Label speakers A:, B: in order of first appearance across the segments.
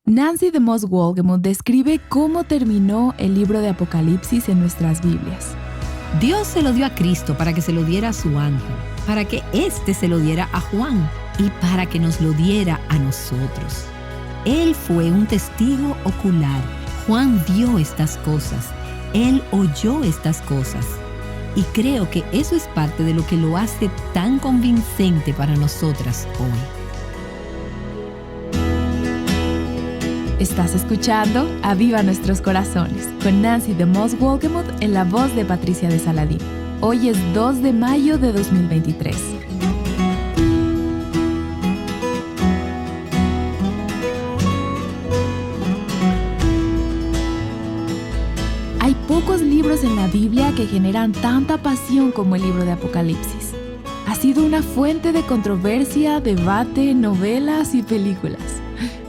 A: Nancy DeMoss Wolgemuth describe cómo terminó el libro de Apocalipsis en nuestras Biblias.
B: Dios se lo dio a Cristo para que se lo diera a su ángel, para que éste se lo diera a Juan y para que nos lo diera a nosotros. Él fue un testigo ocular. Juan vio estas cosas. Él oyó estas cosas. Y creo que eso es parte de lo que lo hace tan convincente para nosotras hoy.
A: Estás escuchando Aviva Nuestros Corazones con Nancy DeMoss Wolgemuth en la voz de Patricia de Saladín. Hoy es 2 de mayo de 2023. Hay pocos libros en la Biblia que generan tanta pasión como el libro de Apocalipsis. Ha sido una fuente de controversia, debate, novelas y películas.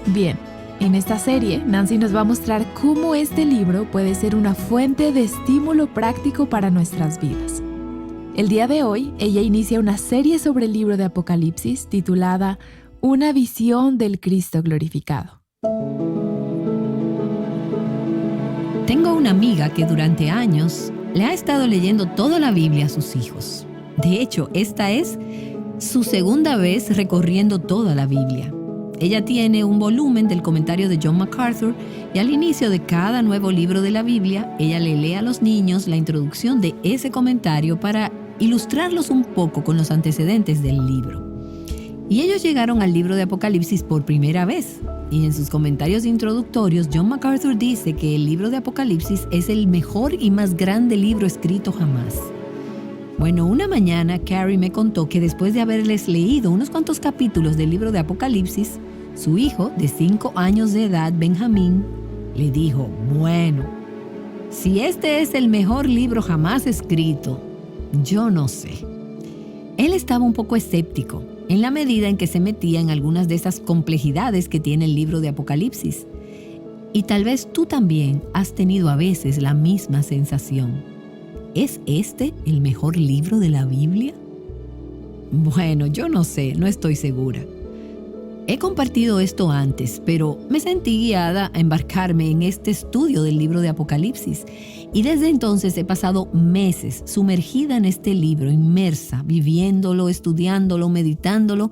A: Bien. En esta serie, Nancy nos va a mostrar cómo este libro puede ser una fuente de estímulo práctico para nuestras vidas. El día de hoy, ella inicia una serie sobre el libro de Apocalipsis titulada Una visión del Cristo glorificado.
B: Tengo una amiga que durante años le ha estado leyendo toda la Biblia a sus hijos. De hecho, esta es su segunda vez recorriendo toda la Biblia. Ella tiene un volumen del comentario de John MacArthur y al inicio de cada nuevo libro de la Biblia, ella le lee a los niños la introducción de ese comentario para ilustrarlos un poco con los antecedentes del libro. Y ellos llegaron al libro de Apocalipsis por primera vez. Y en sus comentarios introductorios, John MacArthur dice que el libro de Apocalipsis es el mejor y más grande libro escrito jamás. Bueno, una mañana Carrie me contó que después de haberles leído unos cuantos capítulos del libro de Apocalipsis, su hijo de 5 años de edad, Benjamín, le dijo, bueno, si este es el mejor libro jamás escrito, yo no sé. Él estaba un poco escéptico en la medida en que se metía en algunas de esas complejidades que tiene el libro de Apocalipsis. Y tal vez tú también has tenido a veces la misma sensación. ¿Es este el mejor libro de la Biblia? Bueno, yo no sé, no estoy segura. He compartido esto antes, pero me sentí guiada a embarcarme en este estudio del libro de Apocalipsis. Y desde entonces he pasado meses sumergida en este libro, inmersa, viviéndolo, estudiándolo, meditándolo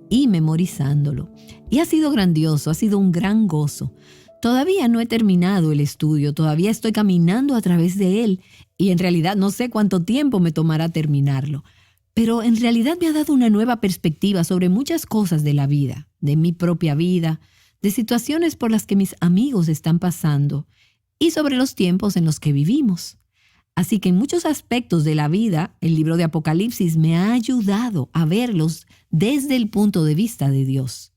B: y memorizándolo. Y ha sido grandioso, ha sido un gran gozo. Todavía no he terminado el estudio, todavía estoy caminando a través de él y en realidad no sé cuánto tiempo me tomará terminarlo. Pero en realidad me ha dado una nueva perspectiva sobre muchas cosas de la vida, de mi propia vida, de situaciones por las que mis amigos están pasando y sobre los tiempos en los que vivimos. Así que en muchos aspectos de la vida, el libro de Apocalipsis me ha ayudado a verlos desde el punto de vista de Dios.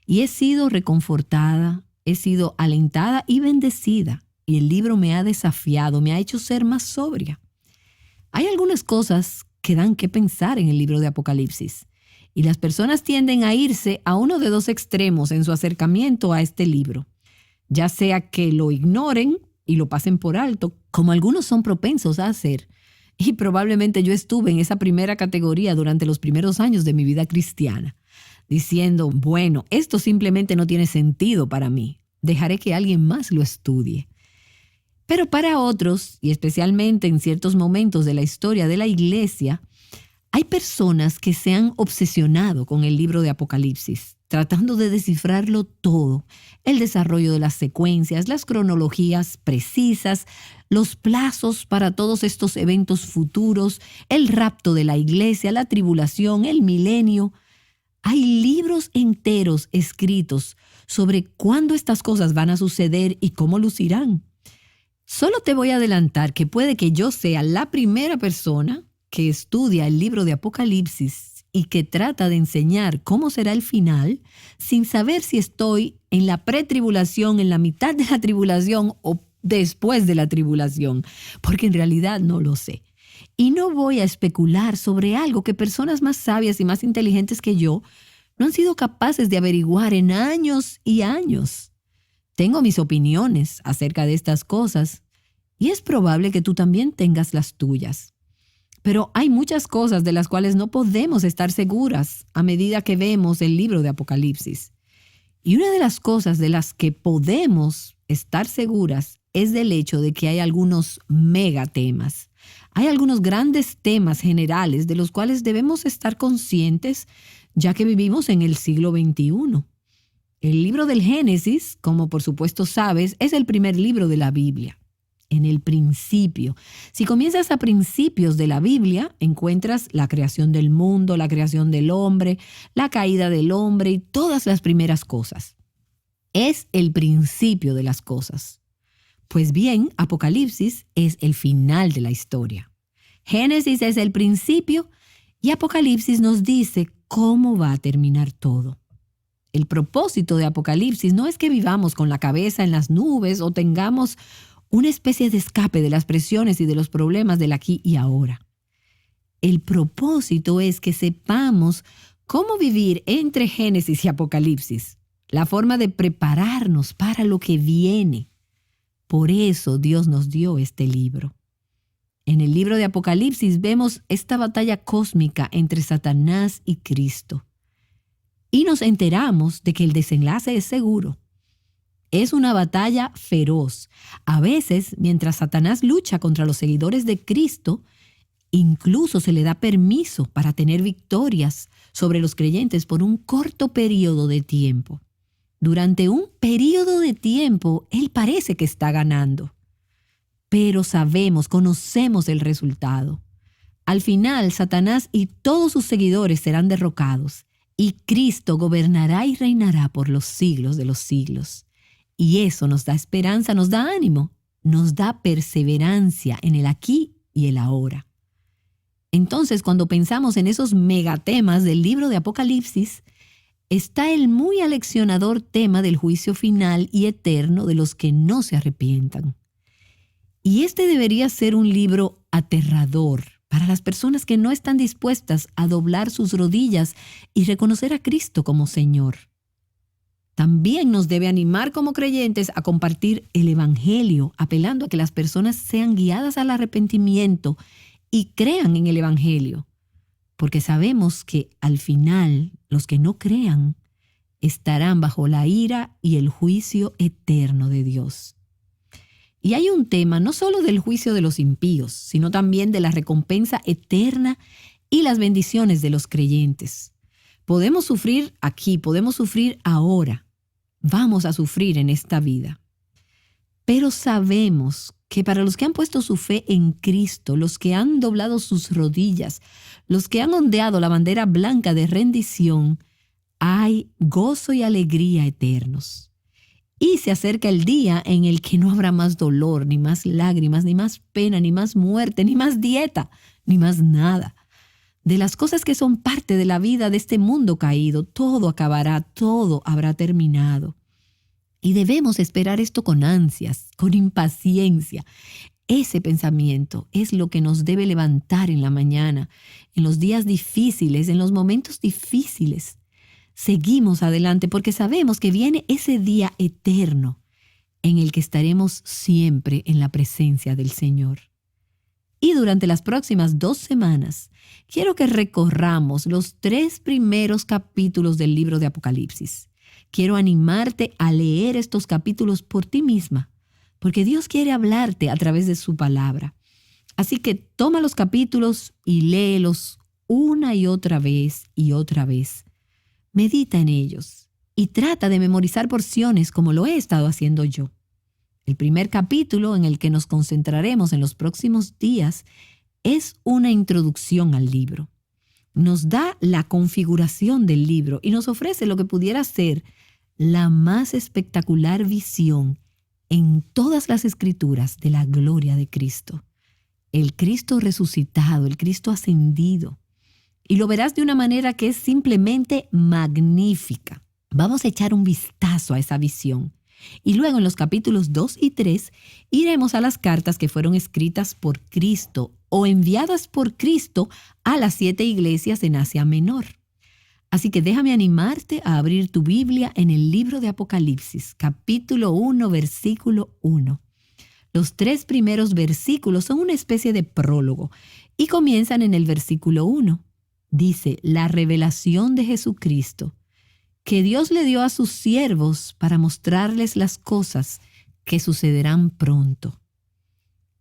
B: Y he sido reconfortada, he sido alentada y bendecida, y el libro me ha desafiado, me ha hecho ser más sobria. Hay algunas cosas que dan que pensar en el libro de Apocalipsis, y las personas tienden a irse a uno de dos extremos en su acercamiento a este libro, ya sea que lo ignoren y lo pasen por alto, como algunos son propensos a hacer, y probablemente yo estuve en esa primera categoría durante los primeros años de mi vida cristiana, diciendo, bueno, esto simplemente no tiene sentido para mí, dejaré que alguien más lo estudie. Pero para otros, y especialmente en ciertos momentos de la historia de la iglesia, hay personas que se han obsesionado con el libro de Apocalipsis, tratando de descifrarlo todo, el desarrollo de las secuencias, las cronologías precisas, los plazos para todos estos eventos futuros, el rapto de la iglesia, la tribulación, el milenio. Hay libros enteros escritos sobre cuándo estas cosas van a suceder y cómo lucirán. Solo te voy a adelantar que puede que yo sea la primera persona que estudia el libro de Apocalipsis y que trata de enseñar cómo será el final sin saber si estoy en la pretribulación, en la mitad de la tribulación o después de la tribulación, porque en realidad no lo sé. Y no voy a especular sobre algo que personas más sabias y más inteligentes que yo no han sido capaces de averiguar en años y años. Tengo mis opiniones acerca de estas cosas y es probable que tú también tengas las tuyas. Pero hay muchas cosas de las cuales no podemos estar seguras a medida que vemos el libro de Apocalipsis. Y una de las cosas de las que podemos estar seguras es del hecho de que hay algunos megatemas. Hay algunos grandes temas generales de los cuales debemos estar conscientes ya que vivimos en el siglo XXI. El libro del Génesis, como por supuesto sabes, es el primer libro de la Biblia. En el principio. Si comienzas a principios de la Biblia, encuentras la creación del mundo, la creación del hombre, la caída del hombre y todas las primeras cosas. Es el principio de las cosas. Pues bien, Apocalipsis es el final de la historia. Génesis es el principio y Apocalipsis nos dice cómo va a terminar todo. El propósito de Apocalipsis no es que vivamos con la cabeza en las nubes o tengamos una especie de escape de las presiones y de los problemas del aquí y ahora. El propósito es que sepamos cómo vivir entre Génesis y Apocalipsis, la forma de prepararnos para lo que viene. Por eso Dios nos dio este libro. En el libro de Apocalipsis vemos esta batalla cósmica entre Satanás y Cristo. Y nos enteramos de que el desenlace es seguro. Es una batalla feroz. A veces, mientras Satanás lucha contra los seguidores de Cristo, incluso se le da permiso para tener victorias sobre los creyentes por un corto periodo de tiempo. Durante un periodo de tiempo, él parece que está ganando. Pero conocemos el resultado. Al final, Satanás y todos sus seguidores serán derrocados, y Cristo gobernará y reinará por los siglos de los siglos. Y eso nos da esperanza, nos da ánimo, nos da perseverancia en el aquí y el ahora. Entonces, cuando pensamos en esos megatemas del libro de Apocalipsis, está el muy aleccionador tema del juicio final y eterno de los que no se arrepientan. Y este debería ser un libro aterrador para las personas que no están dispuestas a doblar sus rodillas y reconocer a Cristo como Señor. También nos debe animar como creyentes a compartir el Evangelio, apelando a que las personas sean guiadas al arrepentimiento y crean en el Evangelio, porque sabemos que al final los que no crean estarán bajo la ira y el juicio eterno de Dios. Y hay un tema no solo del juicio de los impíos, sino también de la recompensa eterna y las bendiciones de los creyentes. Podemos sufrir aquí, podemos sufrir ahora. Vamos a sufrir en esta vida. Pero sabemos que para los que han puesto su fe en Cristo, los que han doblado sus rodillas, los que han ondeado la bandera blanca de rendición, hay gozo y alegría eternos. Y se acerca el día en el que no habrá más dolor, ni más lágrimas, ni más pena, ni más muerte, ni más dieta, ni más nada. De las cosas que son parte de la vida de este mundo caído, todo acabará, todo habrá terminado. Y debemos esperar esto con ansias, con impaciencia. Ese pensamiento es lo que nos debe levantar en la mañana, en los días difíciles, en los momentos difíciles. Seguimos adelante porque sabemos que viene ese día eterno en el que estaremos siempre en la presencia del Señor. Y durante las próximas 2 semanas, quiero que recorramos los 3 primeros capítulos del libro de Apocalipsis. Quiero animarte a leer estos capítulos por ti misma, porque Dios quiere hablarte a través de su palabra. Así que toma los capítulos y léelos una y otra vez y otra vez. Medita en ellos y trata de memorizar porciones como lo he estado haciendo yo. El primer capítulo en el que nos concentraremos en los próximos días es una introducción al libro. Nos da la configuración del libro y nos ofrece lo que pudiera ser la más espectacular visión en todas las escrituras de la gloria de Cristo. El Cristo resucitado, el Cristo ascendido. Y lo verás de una manera que es simplemente magnífica. Vamos a echar un vistazo a esa visión. Y luego en los capítulos 2 y 3 iremos a las cartas que fueron escritas por Cristo o enviadas por Cristo a las 7 iglesias en Asia Menor. Así que déjame animarte a abrir tu Biblia en el libro de Apocalipsis, capítulo 1, versículo 1. Los 3 primeros versículos son una especie de prólogo y comienzan en el versículo 1. Dice, la revelación de Jesucristo, que Dios le dio a sus siervos para mostrarles las cosas que sucederán pronto.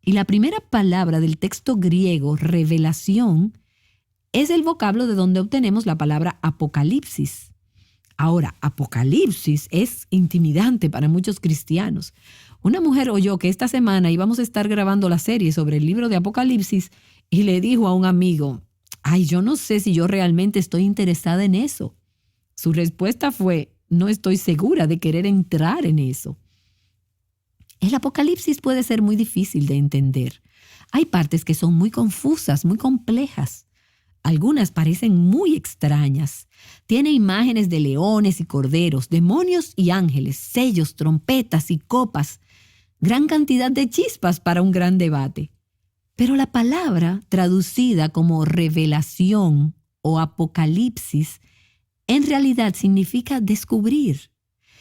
B: Y la primera palabra del texto griego, revelación, es el vocablo de donde obtenemos la palabra apocalipsis. Ahora, apocalipsis es intimidante para muchos cristianos. Una mujer oyó que esta semana íbamos a estar grabando la serie sobre el libro de Apocalipsis y le dijo a un amigo, yo no sé si yo realmente estoy interesada en eso. Su respuesta fue, no estoy segura de querer entrar en eso. El Apocalipsis puede ser muy difícil de entender. Hay partes que son muy confusas, muy complejas. Algunas parecen muy extrañas. Tiene imágenes de leones y corderos, demonios y ángeles, sellos, trompetas y copas. Gran cantidad de chispas para un gran debate. Pero la palabra traducida como revelación o apocalipsis en realidad significa descubrir,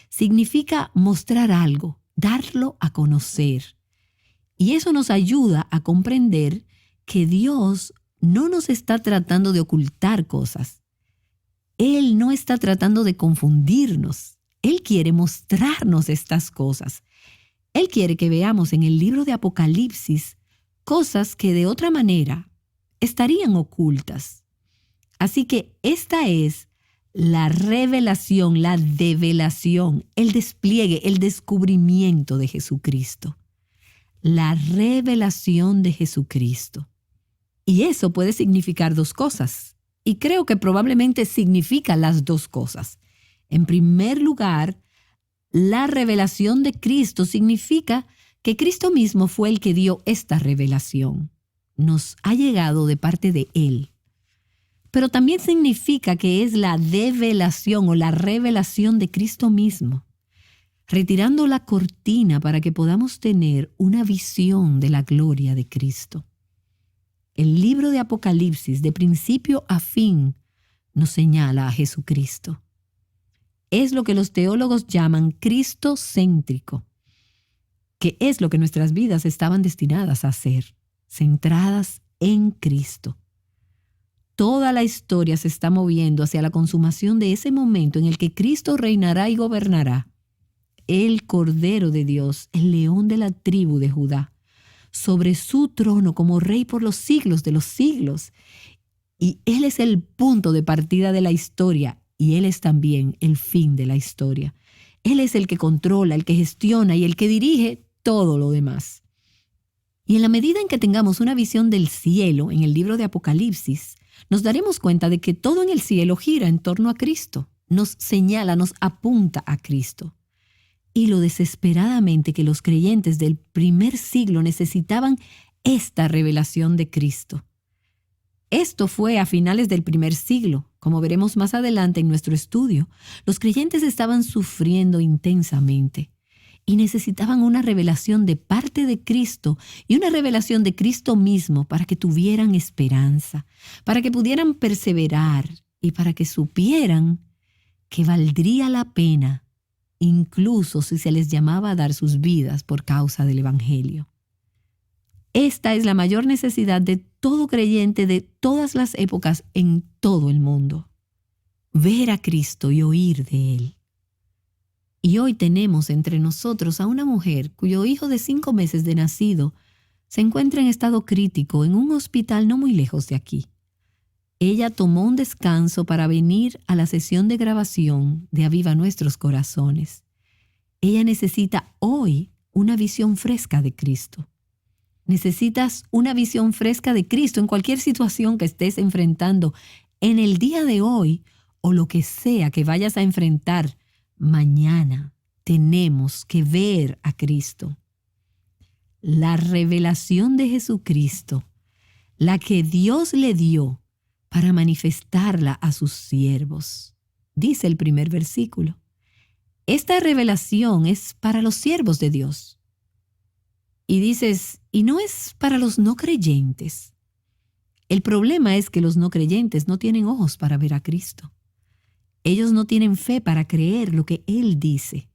B: significa mostrar algo, darlo a conocer. Y eso nos ayuda a comprender que Dios no nos está tratando de ocultar cosas. Él no está tratando de confundirnos. Él quiere mostrarnos estas cosas. Él quiere que veamos en el libro de Apocalipsis cosas que de otra manera estarían ocultas. Así que esta es la revelación, la develación, el despliegue, el descubrimiento de Jesucristo. La revelación de Jesucristo. Y eso puede significar dos cosas. Y creo que probablemente significa las dos cosas. En primer lugar, la revelación de Cristo significa que Cristo mismo fue el que dio esta revelación. Nos ha llegado de parte de Él. Pero también significa que es la develación o la revelación de Cristo mismo, retirando la cortina para que podamos tener una visión de la gloria de Cristo. El libro de Apocalipsis, de principio a fin, nos señala a Jesucristo. Es lo que los teólogos llaman cristocéntrico, que es lo que nuestras vidas estaban destinadas a ser, centradas en Cristo. Toda la historia se está moviendo hacia la consumación de ese momento en el que Cristo reinará y gobernará. El Cordero de Dios, el león de la tribu de Judá, sobre su trono como rey por los siglos de los siglos. Y Él es el punto de partida de la historia y Él es también el fin de la historia. Él es el que controla, el que gestiona y el que dirige todo lo demás. Y en la medida en que tengamos una visión del cielo en el libro de Apocalipsis, nos daremos cuenta de que todo en el cielo gira en torno a Cristo, nos señala, nos apunta a Cristo. Y lo desesperadamente que los creyentes del primer siglo necesitaban esta revelación de Cristo. Esto fue a finales del primer siglo. Como veremos más adelante en nuestro estudio, los creyentes estaban sufriendo intensamente y necesitaban una revelación de parte de Cristo y una revelación de Cristo mismo para que tuvieran esperanza, para que pudieran perseverar y para que supieran que valdría la pena, incluso si se les llamaba a dar sus vidas por causa del Evangelio. Esta es la mayor necesidad de todo creyente de todas las épocas en todo el mundo. Ver a Cristo y oír de Él. Y hoy tenemos entre nosotros a una mujer cuyo hijo de 5 meses de nacido se encuentra en estado crítico en un hospital no muy lejos de aquí. Ella tomó un descanso para venir a la sesión de grabación de Aviva Nuestros Corazones. Ella necesita hoy una visión fresca de Cristo. Necesitas una visión fresca de Cristo en cualquier situación que estés enfrentando en el día de hoy o lo que sea que vayas a enfrentar mañana. Tenemos que ver a Cristo. La revelación de Jesucristo, la que Dios le dio para manifestarla a sus siervos. Dice el primer versículo. Esta revelación es para los siervos de Dios. Y dices, ¿y no es para los no creyentes? El problema es que los no creyentes no tienen ojos para ver a Cristo. Ellos no tienen fe para creer lo que Él dice.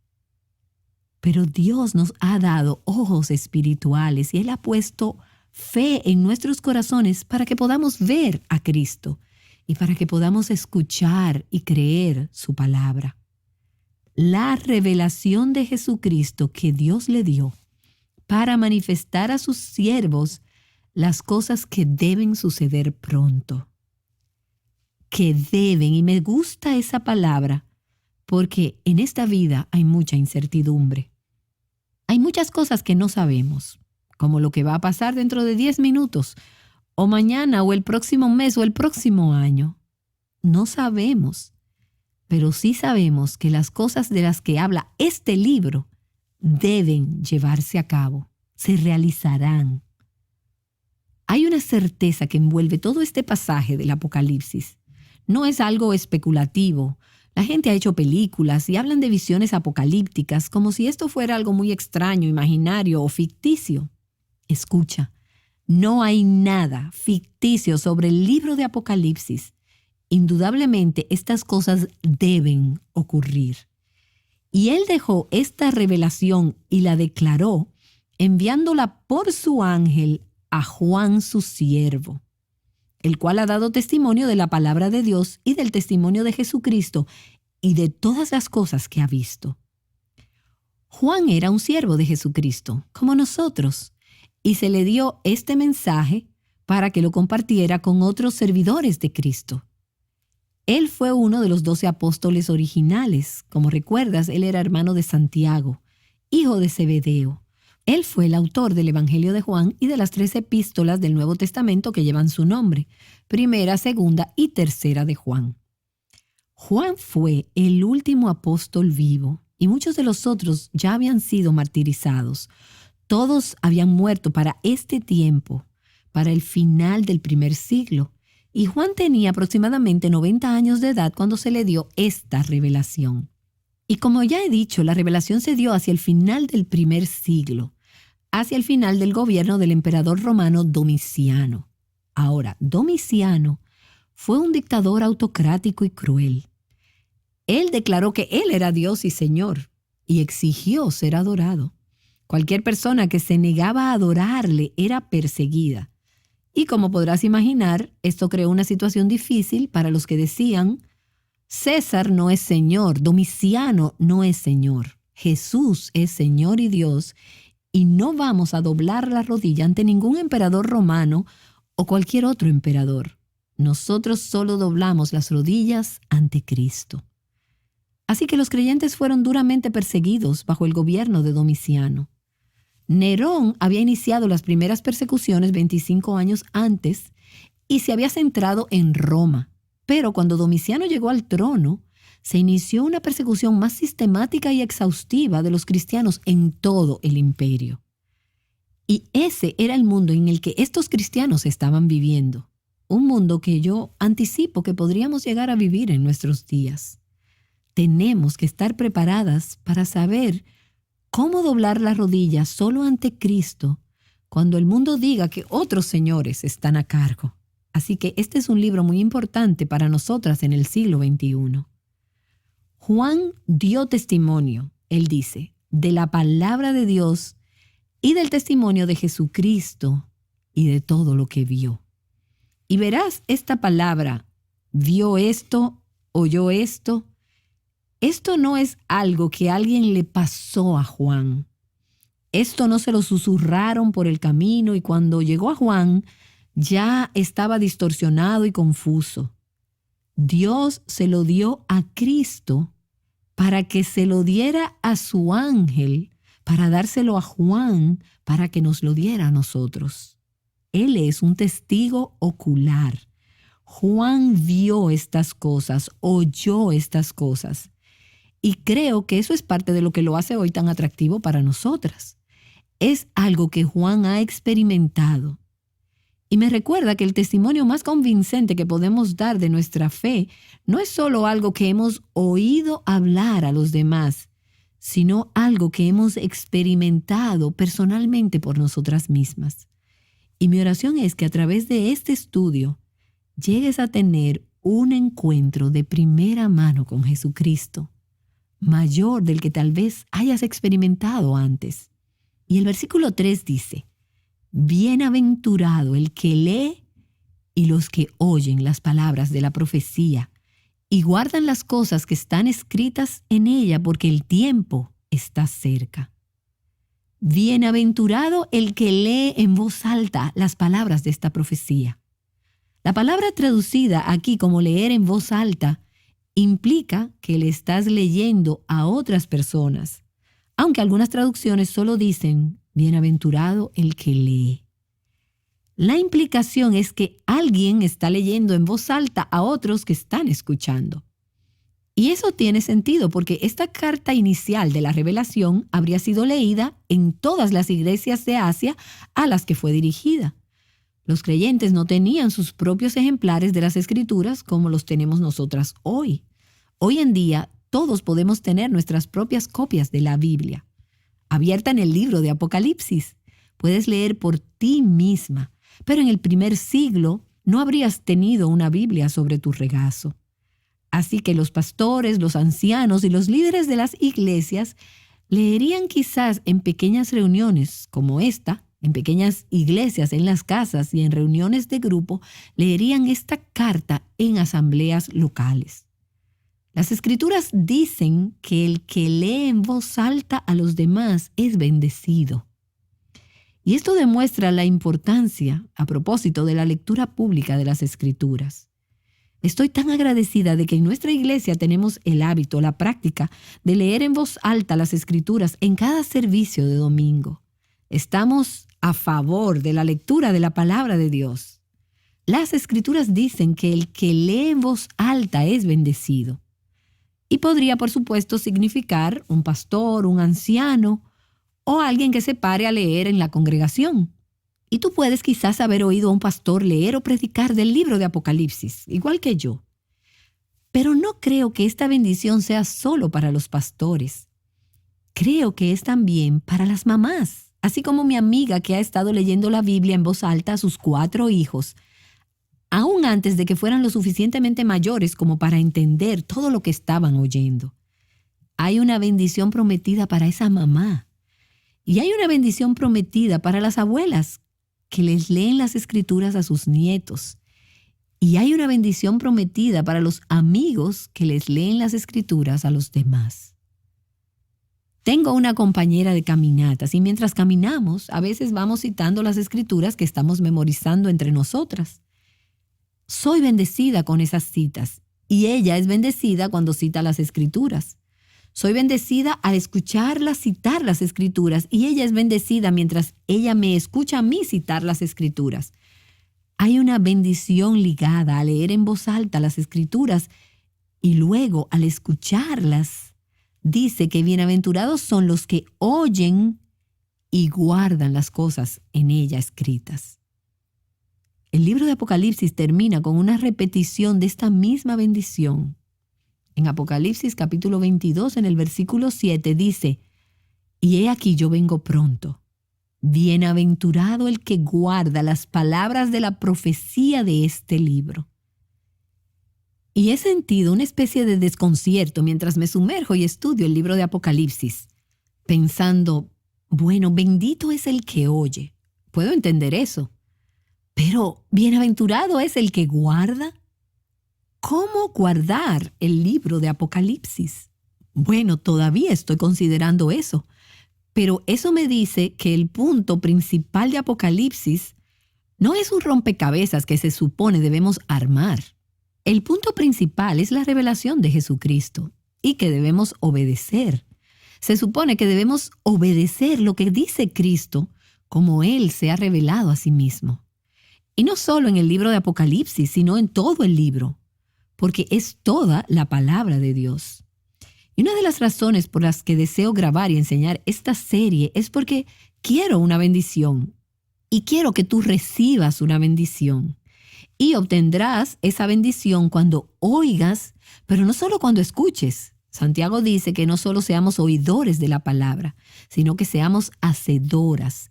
B: Pero Dios nos ha dado ojos espirituales y Él ha puesto fe en nuestros corazones para que podamos ver a Cristo y para que podamos escuchar y creer su palabra. La revelación de Jesucristo que Dios le dio para manifestar a sus siervos las cosas que deben suceder pronto. Que deben, y me gusta esa palabra, porque en esta vida hay mucha incertidumbre. Hay muchas cosas que no sabemos, como lo que va a pasar dentro de 10 minutos, o mañana, o el próximo mes, o el próximo año. No sabemos, pero sí sabemos que las cosas de las que habla este libro deben llevarse a cabo, se realizarán. Hay una certeza que envuelve todo este pasaje del Apocalipsis. No es algo especulativo. La gente ha hecho películas y hablan de visiones apocalípticas como si esto fuera algo muy extraño, imaginario o ficticio. Escucha, no hay nada ficticio sobre el libro de Apocalipsis. Indudablemente estas cosas deben ocurrir. Y él dejó esta revelación y la declaró enviándola por su ángel a Juan su siervo, el cual ha dado testimonio de la palabra de Dios y del testimonio de Jesucristo y de todas las cosas que ha visto. Juan era un siervo de Jesucristo, como nosotros, y se le dio este mensaje para que lo compartiera con otros servidores de Cristo. Él fue uno de los 12 apóstoles originales. Como recuerdas, él era hermano de Santiago, hijo de Zebedeo. Él fue el autor del Evangelio de Juan y de las 3 epístolas del Nuevo Testamento que llevan su nombre, primera, segunda y tercera de Juan. Juan fue el último apóstol vivo y muchos de los otros ya habían sido martirizados. Todos habían muerto para este tiempo, para el final del primer siglo. Y Juan tenía aproximadamente 90 años de edad cuando se le dio esta revelación. Y como ya he dicho, la revelación se dio hacia el final del primer siglo, hacia el final del gobierno del emperador romano Domiciano. Ahora, Domiciano fue un dictador autocrático y cruel. Él declaró que él era Dios y Señor y exigió ser adorado. Cualquier persona que se negaba a adorarle era perseguida. Y como podrás imaginar, esto creó una situación difícil para los que decían: César no es Señor, Domiciano no es Señor, Jesús es Señor y Dios, y no vamos a doblar la rodilla ante ningún emperador romano o cualquier otro emperador. Nosotros solo doblamos las rodillas ante Cristo. Así que los creyentes fueron duramente perseguidos bajo el gobierno de Domiciano. Nerón había iniciado las primeras persecuciones 25 años antes y se había centrado en Roma. Pero cuando Domiciano llegó al trono, se inició una persecución más sistemática y exhaustiva de los cristianos en todo el imperio. Y ese era el mundo en el que estos cristianos estaban viviendo. Un mundo que yo anticipo que podríamos llegar a vivir en nuestros días. Tenemos que estar preparadas para saber cómo doblar la rodilla solo ante Cristo cuando el mundo diga que otros señores están a cargo. Así que este es un libro muy importante para nosotras en el siglo XXI. Juan dio testimonio, él dice, de la palabra de Dios y del testimonio de Jesucristo y de todo lo que vio. Y verás esta palabra, vio esto, oyó esto. Esto no es algo que alguien le pasó a Juan. Esto no se lo susurraron por el camino y cuando llegó a Juan ya estaba distorsionado y confuso. Dios se lo dio a Cristo para que se lo diera a su ángel, para dárselo a Juan, para que nos lo diera a nosotros. Él es un testigo ocular. Juan vio estas cosas, oyó estas cosas. Y creo que eso es parte de lo que lo hace hoy tan atractivo para nosotras. Es algo que Juan ha experimentado. Y me recuerda que el testimonio más convincente que podemos dar de nuestra fe no es solo algo que hemos oído hablar a los demás, sino algo que hemos experimentado personalmente por nosotras mismas. Y mi oración es que a través de este estudio llegues a tener un encuentro de primera mano con Jesucristo, mayor del que tal vez hayas experimentado antes. Y el versículo 3 dice: Bienaventurado el que lee y los que oyen las palabras de la profecía y guardan las cosas que están escritas en ella, porque el tiempo está cerca. Bienaventurado el que lee en voz alta las palabras de esta profecía. La palabra traducida aquí como leer en voz alta implica que le estás leyendo a otras personas, aunque algunas traducciones solo dicen bienaventurado el que lee. La implicación es que alguien está leyendo en voz alta a otros que están escuchando. Y eso tiene sentido porque esta carta inicial de la revelación habría sido leída en todas las iglesias de Asia a las que fue dirigida. Los creyentes no tenían sus propios ejemplares de las Escrituras como los tenemos nosotras hoy. Hoy en día todos podemos tener nuestras propias copias de la Biblia. Abierta en el libro de Apocalipsis, puedes leer por ti misma. Pero en el primer siglo no habrías tenido una Biblia sobre tu regazo. Así que los pastores, los ancianos y los líderes de las iglesias leerían quizás en pequeñas reuniones como esta, en pequeñas iglesias, en las casas y en reuniones de grupo, leerían esta carta en asambleas locales. Las Escrituras dicen que el que lee en voz alta a los demás es bendecido. Y esto demuestra la importancia, a propósito de la lectura pública de las Escrituras. Estoy tan agradecida de que en nuestra iglesia tenemos el hábito, la práctica de leer en voz alta las Escrituras en cada servicio de domingo. Estamos a favor de la lectura de la palabra de Dios. Las Escrituras dicen que el que lee en voz alta es bendecido. Y podría, por supuesto, significar un pastor, un anciano, o alguien que se pare a leer en la congregación. Y tú puedes quizás haber oído a un pastor leer o predicar del libro de Apocalipsis, igual que yo. Pero no creo que esta bendición sea solo para los pastores. Creo que es también para las mamás, así como mi amiga que ha estado leyendo la Biblia en voz alta a sus 4 hijos, aún antes de que fueran lo suficientemente mayores como para entender todo lo que estaban oyendo. Hay una bendición prometida para esa mamá. Y hay una bendición prometida para las abuelas que les leen las Escrituras a sus nietos. Y hay una bendición prometida para los amigos que les leen las Escrituras a los demás. Tengo una compañera de caminatas y mientras caminamos, a veces vamos citando las Escrituras que estamos memorizando entre nosotras. Soy bendecida con esas citas y ella es bendecida cuando cita las Escrituras. Soy bendecida al escucharla citar las Escrituras y ella es bendecida mientras ella me escucha a mí citar las Escrituras. Hay una bendición ligada a leer en voz alta las Escrituras y luego al escucharlas dice que bienaventurados son los que oyen y guardan las cosas en ella escritas. El libro de Apocalipsis termina con una repetición de esta misma bendición. En Apocalipsis capítulo 22, en el versículo 7, dice, «Y he aquí yo vengo pronto. Bienaventurado el que guarda las palabras de la profecía de este libro». Y he sentido una especie de desconcierto mientras me sumerjo y estudio el libro de Apocalipsis, pensando, bueno, bendito es el que oye. Puedo entender eso. Pero, ¿bienaventurado es el que guarda? ¿Cómo guardar el libro de Apocalipsis? Bueno, todavía estoy considerando eso, pero eso me dice que el punto principal de Apocalipsis no es un rompecabezas que se supone debemos armar. El punto principal es la revelación de Jesucristo y que debemos obedecer. Se supone que debemos obedecer lo que dice Cristo como Él se ha revelado a sí mismo. Y no solo en el libro de Apocalipsis, sino en todo el libro, porque es toda la palabra de Dios. Y una de las razones por las que deseo grabar y enseñar esta serie es porque quiero una bendición y quiero que tú recibas una bendición. Y obtendrás esa bendición cuando oigas, pero no solo cuando escuches. Santiago dice que no solo seamos oidores de la palabra, sino que seamos hacedoras.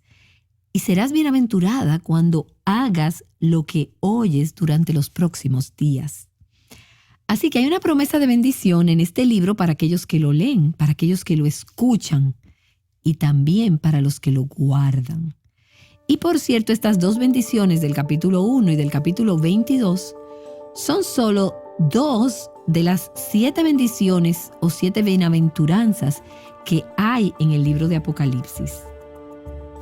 B: Y serás bienaventurada cuando hagas lo que oyes durante los próximos días. Así que hay una promesa de bendición en este libro para aquellos que lo leen, para aquellos que lo escuchan y también para los que lo guardan. Y por cierto, estas dos bendiciones del capítulo 1 y del capítulo 22 son solo 2 de las 7 bendiciones o 7 bienaventuranzas que hay en el libro de Apocalipsis.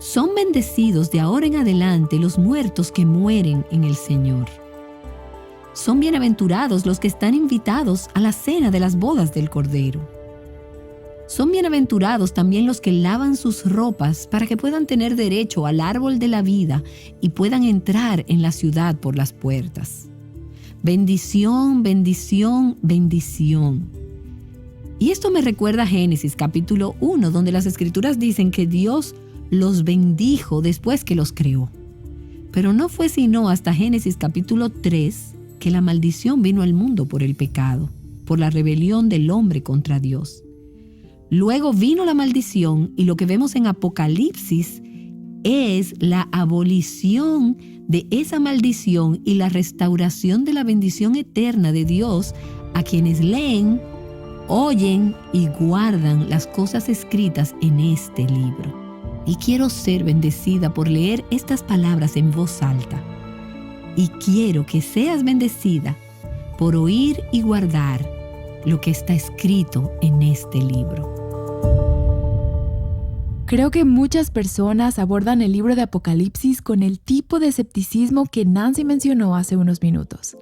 B: Son bendecidos de ahora en adelante los muertos que mueren en el Señor. Son bienaventurados los que están invitados a la cena de las bodas del Cordero. Son bienaventurados también los que lavan sus ropas para que puedan tener derecho al árbol de la vida y puedan entrar en la ciudad por las puertas. Bendición, bendición, bendición. Y esto me recuerda a Génesis capítulo 1, donde las Escrituras dicen que Dios los bendijo después que los creó. Pero no fue sino hasta Génesis capítulo 3 que la maldición vino al mundo por el pecado, por la rebelión del hombre contra Dios. Luego vino la maldición y lo que vemos en Apocalipsis es la abolición de esa maldición y la restauración de la bendición eterna de Dios a quienes leen, oyen y guardan las cosas escritas en este libro. Y quiero ser bendecida por leer estas palabras en voz alta. Y quiero que seas bendecida por oír y guardar lo que está escrito en este libro.
A: Creo que muchas personas abordan el libro de Apocalipsis con el tipo de escepticismo que Nancy mencionó hace unos minutos.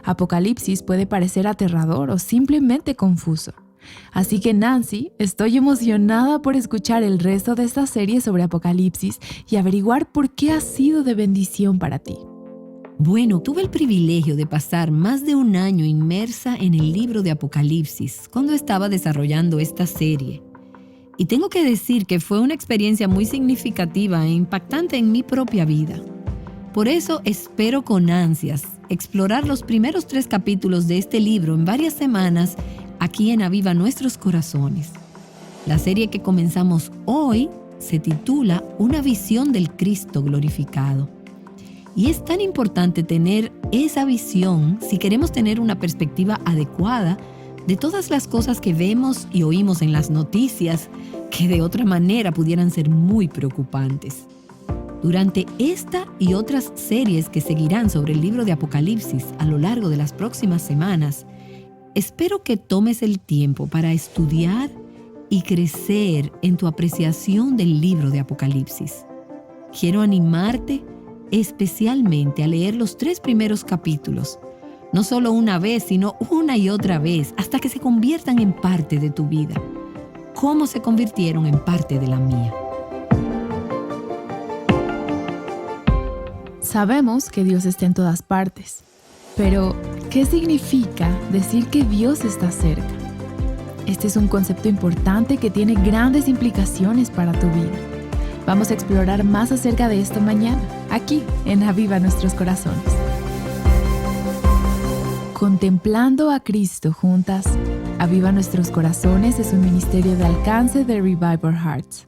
A: Apocalipsis puede parecer aterrador o simplemente confuso. Así que Nancy, estoy emocionada por escuchar el resto de esta serie sobre Apocalipsis y averiguar por qué ha sido de bendición para ti.
B: Bueno, tuve el privilegio de pasar más de un año inmersa en el libro de Apocalipsis cuando estaba desarrollando esta serie. Y tengo que decir que fue una experiencia muy significativa e impactante en mi propia vida. Por eso espero con ansias explorar los primeros 3 capítulos de este libro en varias semanas aquí en Aviva Nuestros Corazones. La serie que comenzamos hoy se titula Una visión del Cristo glorificado. Y es tan importante tener esa visión si queremos tener una perspectiva adecuada de todas las cosas que vemos y oímos en las noticias que de otra manera pudieran ser muy preocupantes. Durante esta y otras series que seguirán sobre el libro de Apocalipsis a lo largo de las próximas semanas, espero que tomes el tiempo para estudiar y crecer en tu apreciación del libro de Apocalipsis. Quiero animarte especialmente a leer los 3 primeros capítulos, no solo una vez, sino una y otra vez, hasta que se conviertan en parte de tu vida, como se convirtieron en parte de la mía.
A: Sabemos que Dios está en todas partes, pero ¿qué significa decir que Dios está cerca? Este es un concepto importante que tiene grandes implicaciones para tu vida. Vamos a explorar más acerca de esto mañana, aquí en Aviva Nuestros Corazones. Contemplando a Cristo juntas, Aviva Nuestros Corazones es un ministerio de alcance de Revive Our Hearts.